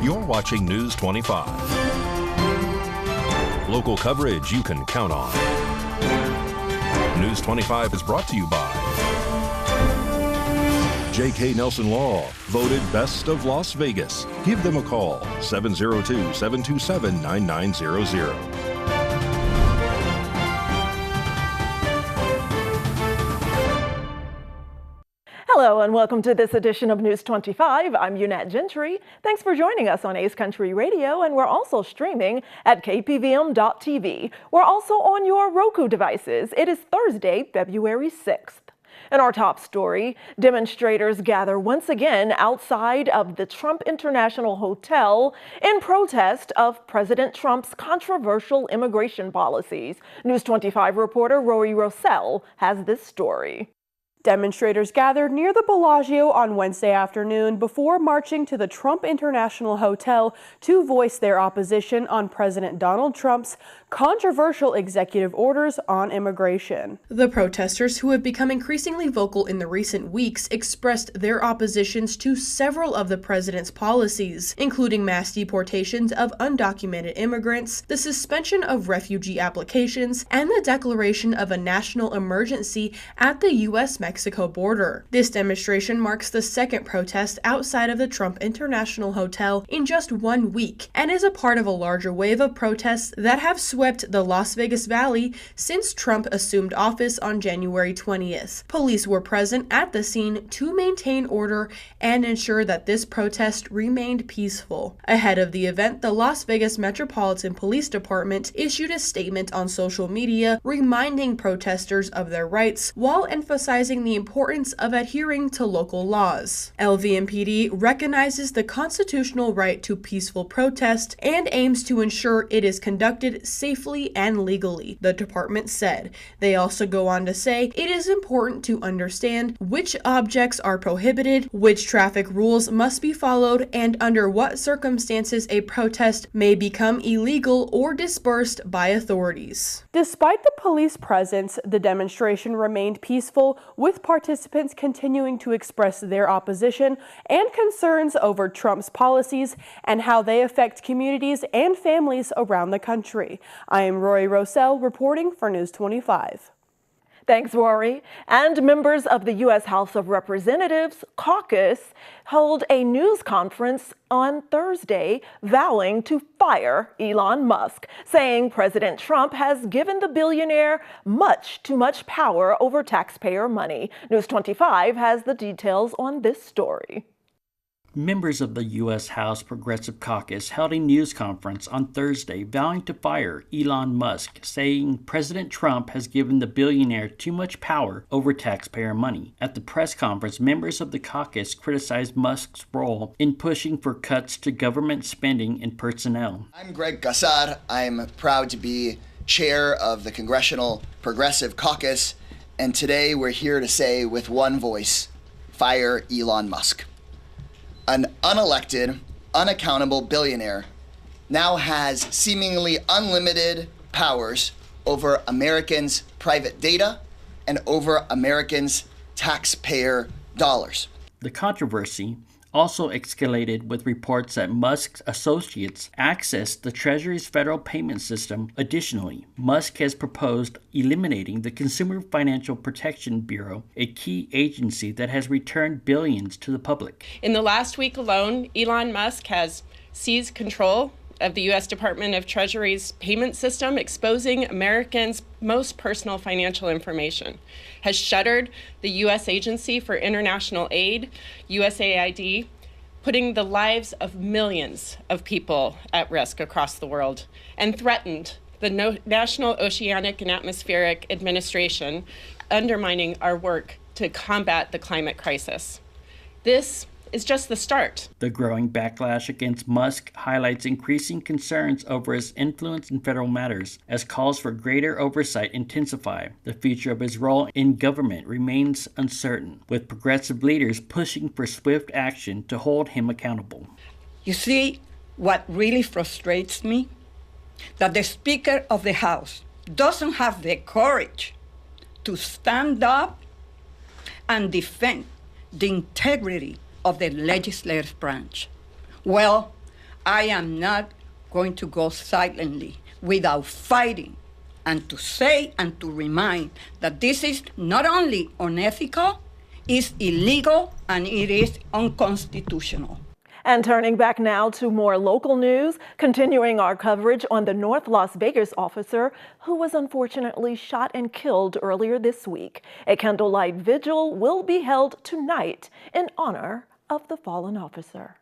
You're watching News 25. Local coverage you can count on. News 25 is brought to you by J.K. Nelson Law, voted Best of Las Vegas. Give them a call, 702-727-9900. Hello and welcome to this edition of News 25. I'm Unette Gentry. Thanks for joining us on Ace Country Radio, and we're also streaming at KPVM.TV. We're also on your Roku devices. It is Thursday, February 6th. In our top story, demonstrators gather once again outside of the Trump International Hotel in protest of President Trump's controversial immigration policies. News 25 reporter Rory Rossell has this story. Demonstrators gathered near the Bellagio on Wednesday afternoon before marching to the Trump International Hotel to voice their opposition on President Donald Trump's controversial executive orders on immigration. The protesters, who have become increasingly vocal in the recent weeks, expressed their oppositions to several of the president's policies, including mass deportations of undocumented immigrants, the suspension of refugee applications, and the declaration of a national emergency at the U.S.-Mexico border. This demonstration marks the second protest outside of the Trump International Hotel in just 1 week and is a part of a larger wave of protests that have swept the Las Vegas Valley since Trump assumed office on January 20th. Police were present at the scene to maintain order and ensure that this protest remained peaceful. Ahead of the event, the Las Vegas Metropolitan Police Department issued a statement on social media reminding protesters of their rights while emphasizing the importance of adhering to local laws. LVMPD recognizes the constitutional right to peaceful protest and aims to ensure it is conducted safely and legally, the department said. They also go on to say it is important to understand which objects are prohibited, which traffic rules must be followed, and under what circumstances a protest may become illegal or dispersed by authorities. Despite the police presence, the demonstration remained peaceful, with participants continuing to express their opposition and concerns over Trump's policies and how they affect communities and families around the country. I am Rory Rossell reporting for News 25. Thanks, Rory. And members of the U.S. House of Representatives caucus held a news conference on Thursday vowing to fire Elon Musk, saying President Trump has given the billionaire much too much power over taxpayer money. News 25 has the details on this story. Members of the U.S. House Progressive Caucus held a news conference on Thursday vowing to fire Elon Musk, saying President Trump has given the billionaire too much power over taxpayer money. At the press conference, members of the caucus criticized Musk's role in pushing for cuts to government spending and personnel. I'm Greg Gassar. I'm proud to be chair of the Congressional Progressive Caucus, and today we're here to say with one voice, fire Elon Musk. An unelected, unaccountable billionaire now has seemingly unlimited powers over Americans' private data and over Americans' taxpayer dollars. The controversy also escalated with reports that Musk's associates accessed the Treasury's federal payment system. Additionally, Musk has proposed eliminating the Consumer Financial Protection Bureau, a key agency that has returned billions to the public. In the last week alone, Elon Musk has seized control of the U.S. Department of Treasury's payment system, exposing Americans' most personal financial information, has shuttered the U.S. Agency for International Aid, USAID, putting the lives of millions of people at risk across the world, and threatened the National Oceanic and Atmospheric Administration, undermining our work to combat the climate crisis. This is just the start. The growing backlash against Musk highlights increasing concerns over his influence in federal matters, as calls for greater oversight intensify. The future of his role in government remains uncertain, with progressive leaders pushing for swift action to hold him accountable. You see, what really frustrates me? That the Speaker of the House doesn't have the courage to stand up and defend the integrity of the legislative branch. Well, I am not going to go silently without fighting and to say and to remind that this is not only unethical, it's illegal, and it is unconstitutional. And turning back now to more local news, continuing our coverage on the North Las Vegas officer who was unfortunately shot and killed earlier this week. A candlelight vigil will be held tonight in honor of the fallen officer.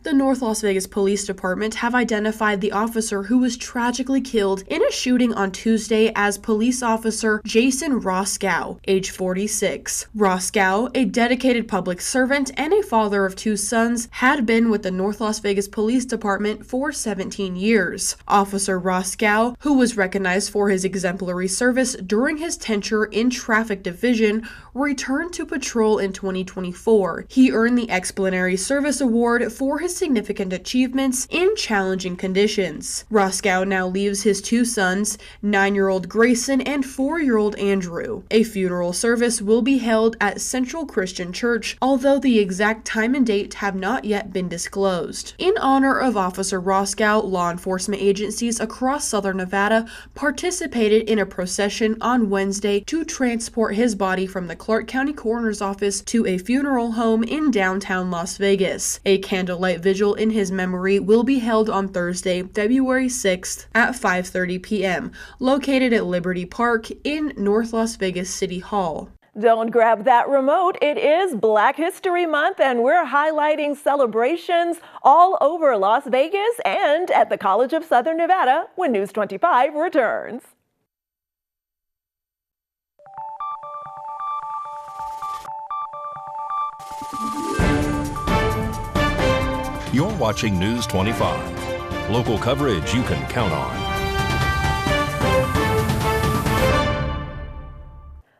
The North Las Vegas Police Department have identified the officer who was tragically killed in a shooting on Tuesday as police officer Jason Roscoe, age 46. Roscoe, a dedicated public servant and a father of 2 sons, had been with the North Las Vegas Police Department for 17 years. Officer Roscoe, who was recognized for his exemplary service during his tenure in Traffic Division, returned to patrol in 2024. He earned the Explanatory Service Award for his significant achievements in challenging conditions. Roscoe now leaves his 2 sons, 9-year-old Grayson and 4-year-old Andrew. A funeral service will be held at Central Christian Church, although the exact time and date have not yet been disclosed. In honor of Officer Roscoe, law enforcement agencies across southern Nevada participated in a procession on Wednesday to transport his body from the Clark County Coroner's Office to a funeral home in downtown Las Vegas. A candlelight vigil in his memory will be held on Thursday, February 6th at 5:30 p.m., located at Liberty Park in North Las Vegas City Hall. Don't grab that remote. It is Black History Month, and we're highlighting celebrations all over Las Vegas and at the College of Southern Nevada when News 25 returns. You're watching News 25. Local coverage you can count on.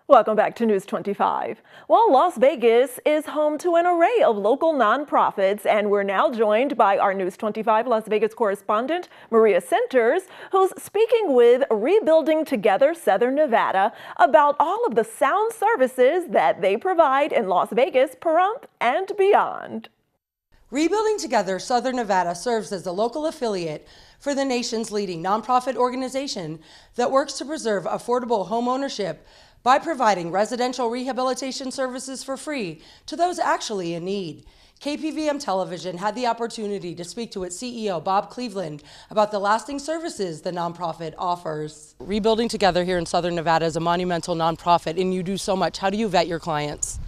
Welcome back to News 25. Well, Las Vegas is home to an array of local nonprofits, and we're now joined by our News 25 Las Vegas correspondent, Maria Centers, who's speaking with Rebuilding Together Southern Nevada about all of the sound services that they provide in Las Vegas, Pahrump, and beyond. Rebuilding Together Southern Nevada serves as a local affiliate for the nation's leading nonprofit organization that works to preserve affordable home ownership by providing residential rehabilitation services for free to those actually in need. KPVM Television had the opportunity to speak to its CEO, Bob Cleveland, about the lasting services the nonprofit offers. Rebuilding Together here in Southern Nevada is a monumental nonprofit, and you do so much. How do you vet your clients?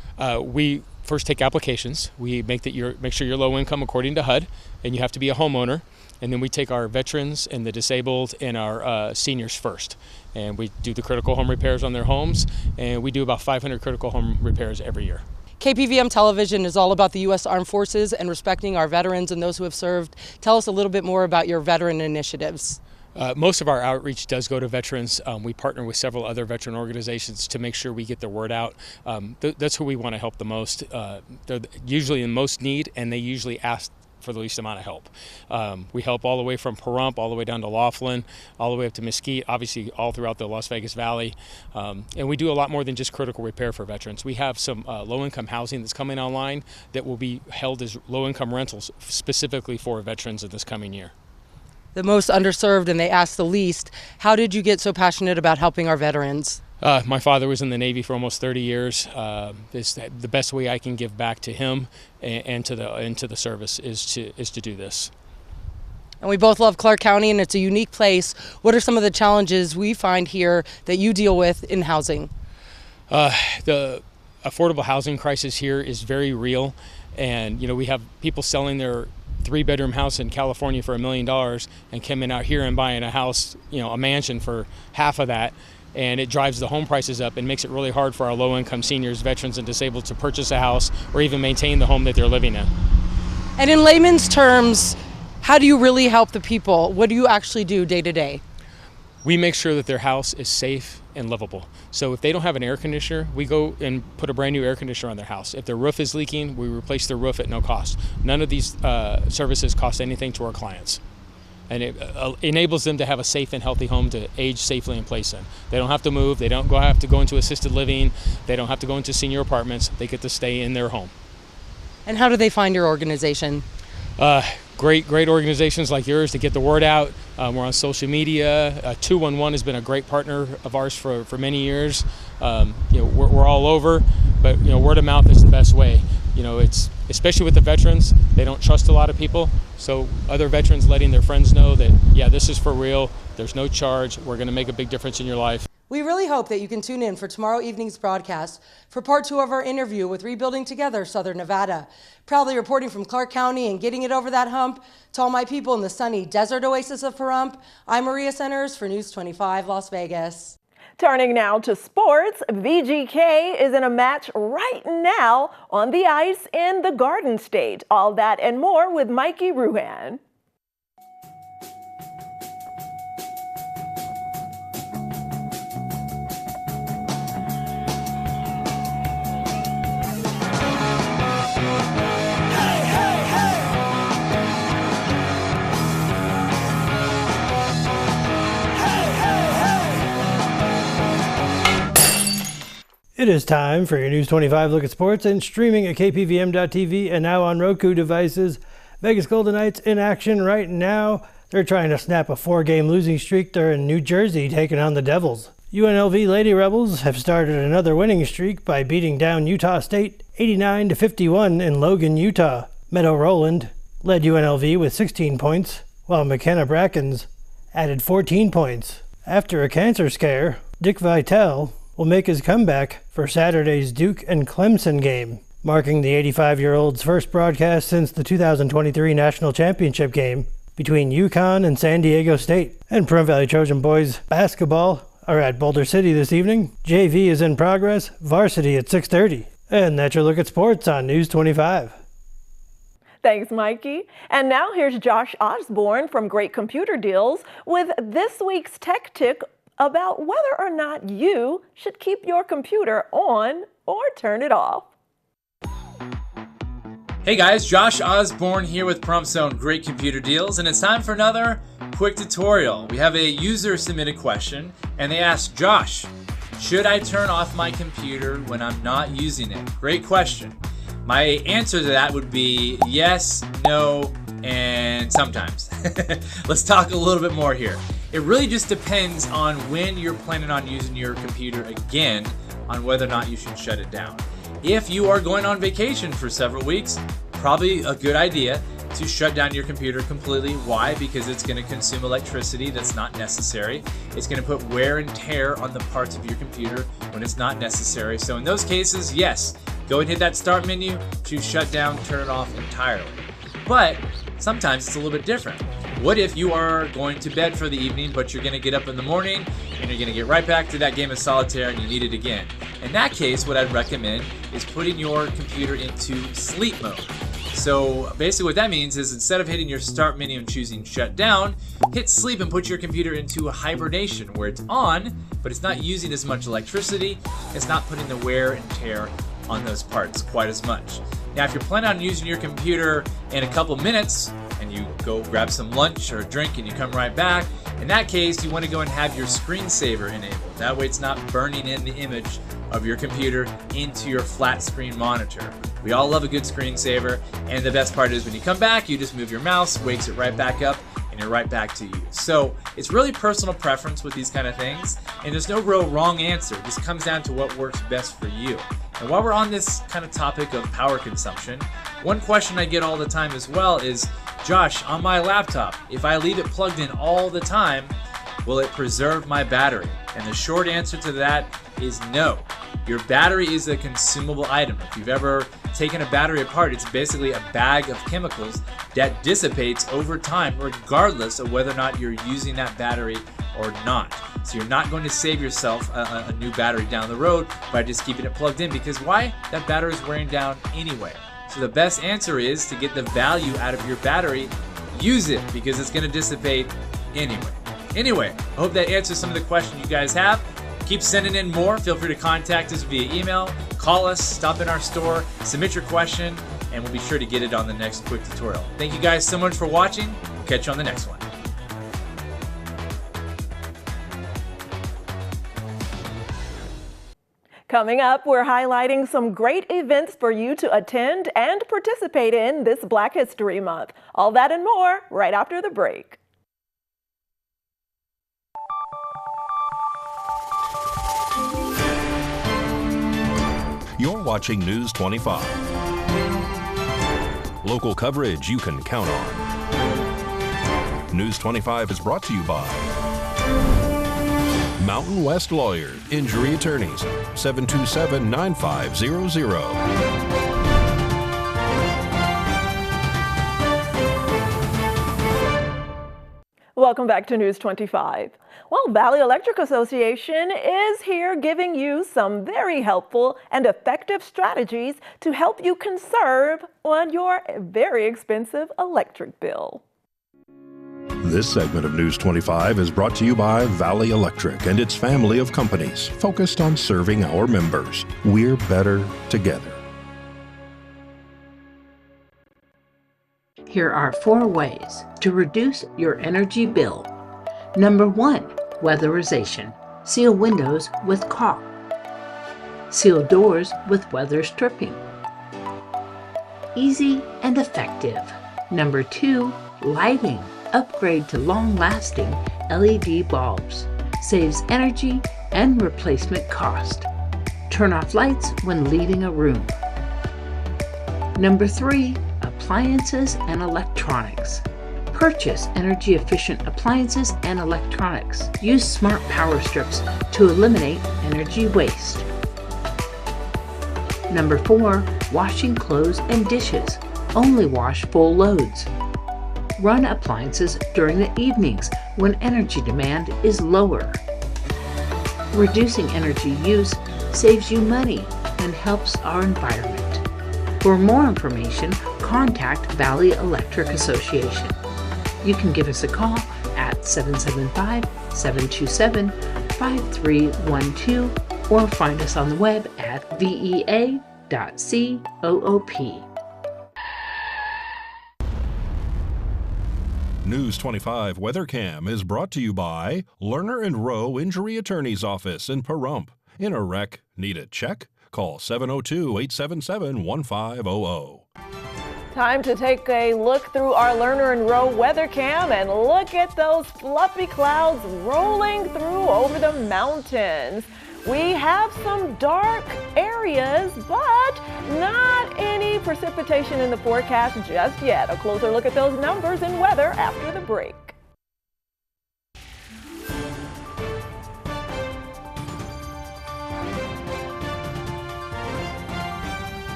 We first take applications. We make sure you're low income according to HUD, and you have to be a homeowner. And then we take our veterans and the disabled and our seniors first. And we do the critical home repairs on their homes, and we do about 500 critical home repairs every year. KPVM Television is all about the U.S. Armed Forces and respecting our veterans and those who have served. Tell us a little bit more about your veteran initiatives. Most of our outreach does go to veterans. We partner with several other veteran organizations to make sure we get the word out. That's who we want to help the most. They're usually in most need, and they usually ask for the least amount of help. We help all the way from Pahrump, all the way down to Laughlin, all the way up to Mesquite, obviously all throughout the Las Vegas Valley. And we do a lot more than just critical repair for veterans. We have some low-income housing that's coming online that will be held as low-income rentals specifically for veterans in this coming year. The most underserved, and they ask the least. How did you get so passionate about helping our veterans? My father was in the Navy for almost 30 years. It's the best way I can give back to him and to the service is to do this. And we both love Clark County, and it's a unique place. What are some of the challenges we find here that you deal with in housing? The affordable housing crisis here is very real, and we have people selling their 3-bedroom house in California for $1 million and coming out here and buying a house, a mansion for half of that. And it drives the home prices up and makes it really hard for our low-income seniors, veterans, and disabled to purchase a house or even maintain the home that they're living in. And in layman's terms, how do you really help the people? What do you actually do day to day? We make sure that their house is safe and livable. So if they don't have an air conditioner, we go and put a brand new air conditioner on their house. If their roof is leaking, we replace their roof at no cost. None of these services cost anything to our clients. And it enables them to have a safe and healthy home to age safely and place in. They don't have to move. They don't have to go into assisted living. They don't have to go into senior apartments. They get to stay in their home. And how do they find your organization? Great organizations like yours to get the word out. We're on social media. 211 has been a great partner of ours for many years. We're all over, but word of mouth is the best way. It's especially with the veterans, they don't trust a lot of people. So other veterans letting their friends know that, yeah, this is for real. There's no charge. We're going to make a big difference in your life. We really hope that you can tune in for tomorrow evening's broadcast for part 2 of our interview with Rebuilding Together Southern Nevada. Proudly reporting from Clark County and getting it over that hump to all my people in the sunny desert oasis of Pahrump, I'm Maria Centers for News 25 Las Vegas. Turning now to sports, VGK is in a match right now on the ice in the Garden State. All that and more with Mikey Ruhan. It is time for your News 25 look at sports and streaming at KPVM.TV and now on Roku devices. Vegas Golden Knights in action right now. They're trying to snap a 4-game losing streak. They're in New Jersey taking on the Devils. UNLV Lady Rebels have started another winning streak by beating down Utah State 89-51 in Logan, Utah. Meadow Rowland led UNLV with 16 points, while McKenna Brackens added 14 points. After a cancer scare, Dick Vitale will make his comeback for Saturday's Duke and Clemson game, marking the 85-year-old's first broadcast since the 2023 National Championship game between UConn and San Diego State. And Pahrump Valley Trojan boys basketball are at Boulder City this evening. JV is in progress, varsity at 6:30. And that's your look at sports on News 25. Thanks, Mikey. And now here's Josh Osborne from Great Computer Deals with this week's Tech Tick about whether or not you should keep your computer on or turn it off. Hey guys, Josh Osborne here with Pahrump's own Great Computer Deals, and it's time for another quick tutorial. We have a user submitted question, and they asked, Josh, should I turn off my computer when I'm not using it? Great question. My answer to that would be yes, no, and sometimes. Let's talk a little bit more here. It really just depends on when you're planning on using your computer again on whether or not you should shut it down. If you are going on vacation for several weeks, probably a good idea to shut down your computer completely. Why? Because it's going to consume electricity that's not necessary. It's going to put wear and tear on the parts of your computer when it's not necessary. So in those cases, yes, go and hit that start menu, choose shut down, turn it off entirely. But sometimes it's a little bit different. What if you are going to bed for the evening, but you're going to get up in the morning and you're going to get right back to that game of solitaire and you need it again? In that case, what I'd recommend is putting your computer into sleep mode. So basically what that means is instead of hitting your start menu and choosing shut down, hit sleep and put your computer into a hibernation where it's on, but it's not using as much electricity. It's not putting the wear and tear on those parts quite as much. Now, if you're planning on using your computer in a couple minutes and you go grab some lunch or a drink and you come right back, in that case, you want to go and have your screensaver enabled. That way it's not burning in the image of your computer into your flat screen monitor. We all love a good screensaver, and the best part is when you come back, you just move your mouse, wakes it right back up, and you're right back to use. So it's really personal preference with these kind of things, and there's no real wrong answer. It just comes down to what works best for you. And while we're on this kind of topic of power consumption, one question I get all the time as well is, Josh, on my laptop, if I leave it plugged in all the time, will it preserve my battery? And the short answer to that is no. Your battery is a consumable item. If you've ever taken a battery apart, it's basically a bag of chemicals that dissipates over time regardless of whether or not you're using that battery or not. So you're not going to save yourself a new battery down the road by just keeping it plugged in, because why? That battery is wearing down anyway. So the best answer is to get the value out of your battery, use it, because it's going to dissipate anyway. Anyway, I hope that answers some of the questions you guys have. Keep sending in more. Feel free to contact us via email, call us, stop in our store, submit your question, and we'll be sure to get it on the next quick tutorial. Thank you guys so much for watching. We'll catch you on the next one. Coming up, we're highlighting some great events for you to attend and participate in this Black History Month. All that and more right after the break. You're watching News 25. Local coverage you can count on. News 25 is brought to you by Mountain West Lawyer, Injury Attorneys, 727-9500. Welcome back to News 25. Well, Valley Electric Association is here giving you some very helpful and effective strategies to help you conserve on your very expensive electric bill. This segment of News 25 is brought to you by Valley Electric and its family of companies focused on serving our members. We're better together. Here are 4 ways to reduce your energy bill. Number 1, weatherization. Seal windows with caulk. Seal doors with weather stripping. Easy and effective. Number 2, lighting. Upgrade to long-lasting LED bulbs. Saves energy and replacement cost. Turn off lights when leaving a room. Number 3, appliances and electronics. Purchase energy-efficient appliances and electronics. Use smart power strips to eliminate energy waste. Number 4, washing clothes and dishes. Only wash full loads. Run appliances during the evenings when energy demand is lower. Reducing energy use saves you money and helps our environment. For more information, contact Valley Electric Association. You can give us a call at 775-727-5312 or find us on the web at vea.coop. News 25 WeatherCam is brought to you by Lerner and Rowe Injury Attorney's Office in Pahrump. In a wreck, need a check? Call 702-877-1500. Time to take a look through our Lerner and Rowe weather cam and look at those fluffy clouds rolling through over the mountains. We have some dark areas, but not any precipitation in the forecast just yet. A closer look at those numbers and weather after the break.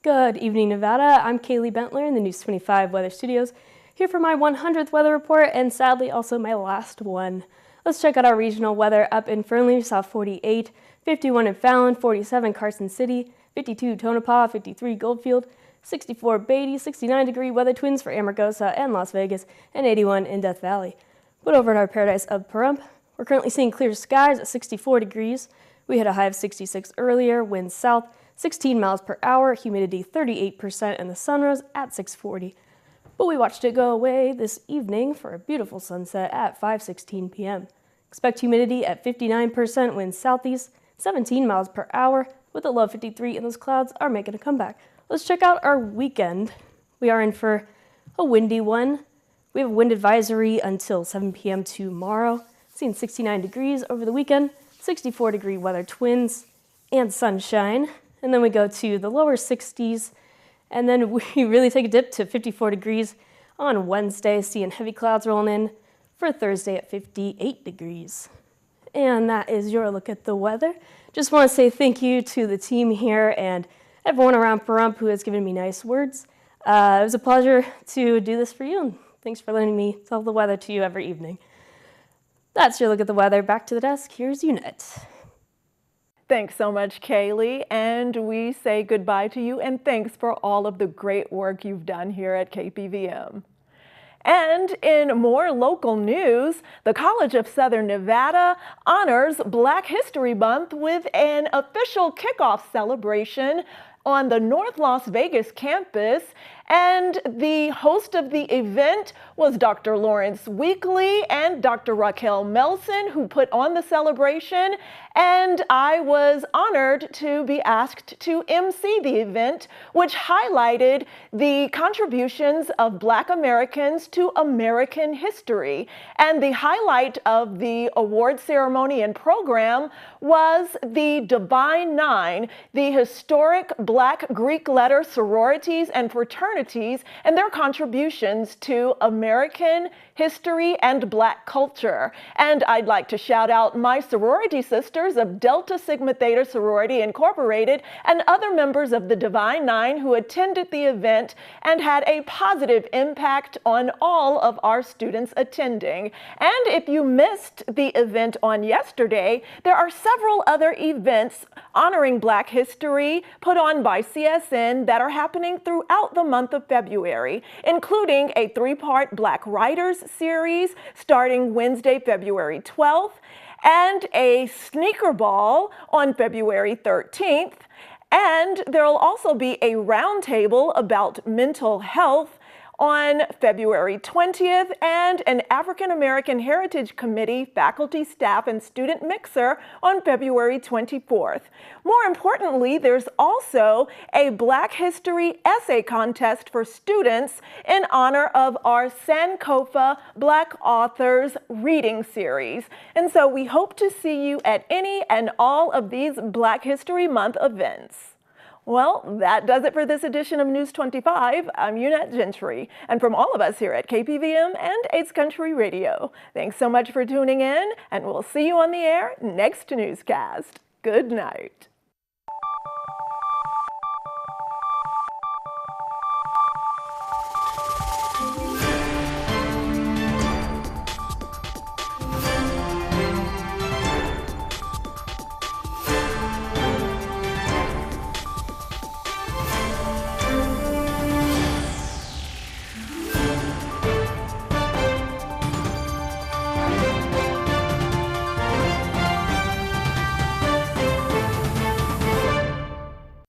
Good evening, Nevada. I'm Kaylee Bentler in the News 25 Weather Studios, here for my 100th weather report and sadly also my last one. Let's check out our regional weather. Up in Fernley, South 48, 51 in Fallon, 47 Carson City, 52 Tonopah, 53 Goldfield, 64 Beatty, 69-degree weather twins for Amargosa and Las Vegas, and 81 in Death Valley. But over at our paradise of Pahrump, we're currently seeing clear skies at 64 degrees. We had a high of 66 earlier, winds south 16 miles per hour, humidity 38%, and the sun rose at 6:40. But we watched it go away this evening for a beautiful sunset at 5:16 p.m. Expect humidity at 59%, winds southeast 17 miles per hour, with a low of 53, and those clouds are making a comeback. Let's check out our weekend. We are in for a windy one. We have a wind advisory until 7 p.m. tomorrow. Seeing 69 degrees over the weekend, 64-degree weather twins, and sunshine. And then we go to the lower 60s, and then we really take a dip to 54 degrees on Wednesday, seeing heavy clouds rolling in for Thursday at 58 degrees. And that is your look at the weather. Just want to say thank you to the team here and everyone around Pahrump who has given me nice words. It was a pleasure to do this for you, and thanks for letting me tell the weather to you every evening. That's your look at the weather. Back to the desk. Here's Unit. Thanks so much, Kaylee, and we say goodbye to you and thanks for all of the great work you've done here at KPVM. And in more local news, the College of Southern Nevada honors Black History Month with an official kickoff celebration on the North Las Vegas campus And the host of the event was Dr. Lawrence Weekly and Dr. Raquel Melson, who put on the celebration. And I was honored to be asked to MC the event, which highlighted the contributions of Black Americans to American history. And the highlight of the award ceremony and program was the Divine Nine, the historic Black Greek letter sororities and fraternities, and their contributions to American history and Black culture. And I'd like to shout out my sorority sisters of Delta Sigma Theta Sorority Incorporated and other members of the Divine Nine who attended the event and had a positive impact on all of our students attending. And if you missed the event on yesterday, there are several other events honoring Black history put on by CSN that are happening throughout the month of February, including a 3-part Black Writers series starting Wednesday, February 12th, and a sneaker ball on February 13th. And there'll also be a roundtable about mental health on February 20th, and an African American Heritage Committee faculty, staff, and student mixer on February 24th. More importantly, there's also a Black History essay contest for students in honor of our Sankofa Black Authors Reading Series. And so we hope to see you at any and all of these Black History Month events. Well, that does it for this edition of News 25. I'm Unette Gentry, and from all of us here at KPVM and Ace Country Radio, thanks so much for tuning in, and we'll see you on the air next newscast. Good night.